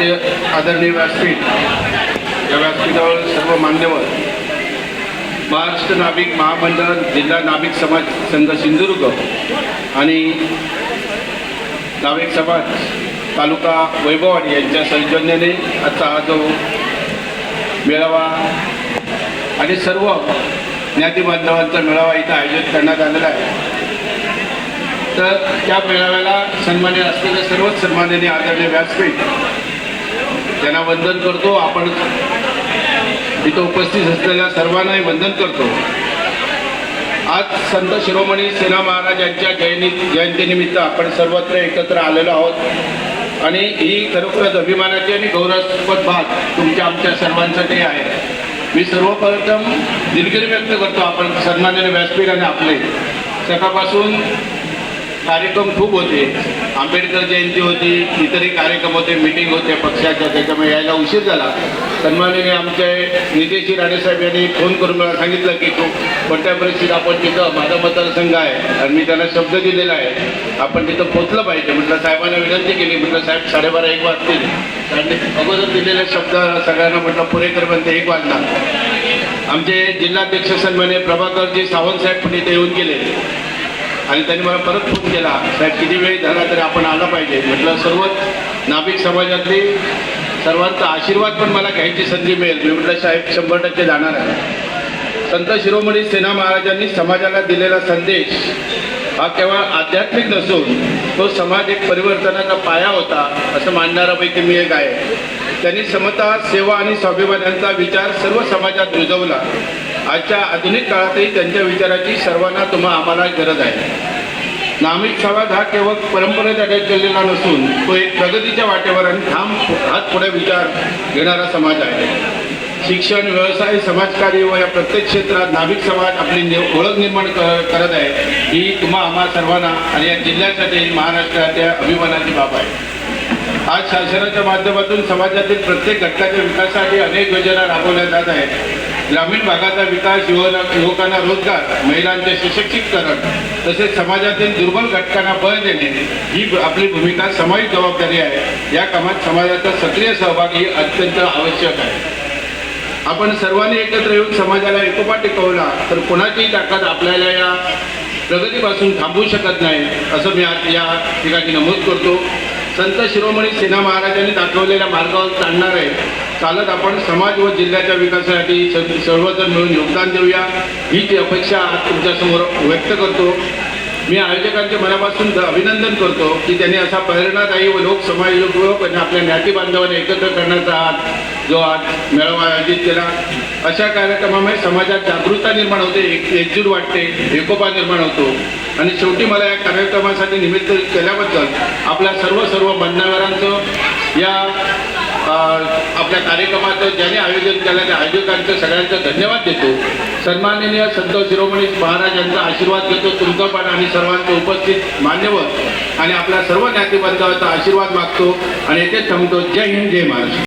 आदरणीय व्यासपीठ, या व्यासपीठावर सर्व मान्यवर, महाराष्ट्र नाभिक महामंडळ, जिल्हा नाभिक समाज संघ सिंधुदुर्ग आणि नाभिक समाज तालुका वैभववाडी यांच्या सौजन्याने आजचा हा जो मेळावा आणि सर्व ज्ञाती बांधवांचा मेळावा इथं आयोजित करण्यात आलेला आहे। तर त्या मेळाव्याला सन्मान्य असलेल्या सर्वच सन्माननीय आदरणीय व्यासपीठ त्यांना वंदन करतो। आपण इथं उपस्थित असलेल्या सर्वांनाही वंदन करतो। आज संत शिरोमणी सेना महाराज यांच्या जयंतीनिमित्त आपण सर्वत्र एकत्र आलेलो आहोत आणि ही खरोखरच अभिमानाची आणि गौरवास्पद बाब तुमच्या आमच्या सर्वांसाठी आहे। मी सर्वप्रथम दिलगिरी व्यक्त करतो आपण सन्माननीय व्यासपीठाने आपले सकाळपासून कार्यक्रम खूप होते, आंबेडकर जयंती होती, इतरही कार्यक्रम होते, मीटिंग होते पक्षाच्या, त्याच्यामुळे यायला उशीर झाला। सन्माननीय आमचे नितेश राणेसाहेब यांनी फोन करून मला सांगितलं की तो कोणत्या परिस्थितीत आपण तिथं माझा मतदारसंघ आहे आणि मी त्यांना शब्द दिलेला आहे आपण तिथं पोचलं पाहिजे। म्हटलं साहेबांना विनंती केली, म्हटलं साहेब 12:30-1 वाजतील, कारण अगोदर दिलेले शब्द सगळ्यांना म्हटलं पुरे करेपर्यंत 1 वाजला। आमचे जिल्हाध्यक्ष सन्माननीय प्रभाकरजी सावंत साहेब पण इथे येऊन गेले आणि त्यांनी मला परत फोन केला, साहेब किती वेळ झाला तरी आपण आला पाहिजे। म्हटलं सर्वच नाभिक समाजातली सर्वांचा आशीर्वाद पण मला घ्यायची संधी मिळेल। मी म्हटलं साहेब 100% जाणार आहे। संत शिरोमणी सेना महाराजांनी समाजाला दिलेला संदेश हा केवळ आध्यात्मिक नसून तो समाज एक परिवर्तनाचा पाया होता असं मानणाऱ्यापैकी मी एक आहे। त्यांनी समता, सेवा आणि स्वाभिमान यांचा विचार सर्व समाजात रुजवला। आजच्या आधुनिक काळातही त्यांच्या विचाराची सर्वांना आम्हाला गरज आहे। नाभिक समाज हा केवळ परंपरेत अडकलेला नसून तो एक प्रगतीच्या वाटेवर आणि ठाम हात पुढे विचार घेणारा समाज आहे। शिक्षण, व्यवसाय, समाजकार्य व या प्रत्येक क्षेत्रात नाभिक समाज आपली ओळख निर्माण करत आहे। ही आम्हा सर्वांना आणि या जिल्ह्यासाठी महाराष्ट्राच्या अभिमानाची बाब आहे। आज शासनाच्या माध्यमातून समाजातील प्रत्येक घटकाच्या विकासासाठी अनेक योजना राबवल्या जात आहेत। ग्रामीण भागाचा विकास, युवकांना रोजगार, महिलांचे सशक्तीकरण तसेच समाजातील दुर्बल घटकांना बळ देणे ही आपली भूमिका सामायिक जबाबदारी आहे। या कामात समाजाचा सक्रिय सहभाग ही अत्यंत आवश्यक आहे। आपण सर्वांनी एकत्र येऊन समाजाला एकोपा टिकवला तर कोणाचीही ताकद आपल्याला या प्रगतीपासून थांबवू शकत नाही असं मी आज या ठिकाणी नमूद करतो। संत शिरोमणी सेना महाराजांनी दाखवलेल्या मार्गावर चालत आपण समाज व जिल्ह्याच्या विकासासाठी सर्वजण मिळून योगदान देऊया हीच अपेक्षा आज तुमच्यासमोर व्यक्त करतो। मी आयोजकांचे मनापासून अभिनंदन करतो की त्यांनी असा प्रेरणादायी व लोकसमायोजक आणि आपल्या ज्ञाती बांधवांना एकत्र करण्याचा जो आज मेळावा आयोजित केला। अशा कार्यक्रमामुळे समाजात जागरूकता निर्माण होते, एकजूट वाटते, एकोपा निर्माण होतो आणि शेवटी मला या कार्यक्रमासाठी निमित्त केल्याबद्दल आपल्या सर्व मान्यवरांचं या आपल्या कार्यक्रमाचं ज्याने आयोजन केलं त्या आयोजकांचं सगळ्यांचं धन्यवाद देतो। सन्माननीय संत शिरोमणी महाराज यांचा आशीर्वाद घेतो तुमचा पण आणि सर्वांचे उपस्थित मान्यवर आणि आपल्या सर्व ज्ञाती बांधवांचा आशीर्वाद मागतो आणि येथे थांबतो। जय हिंद, जय महाराष्ट्र।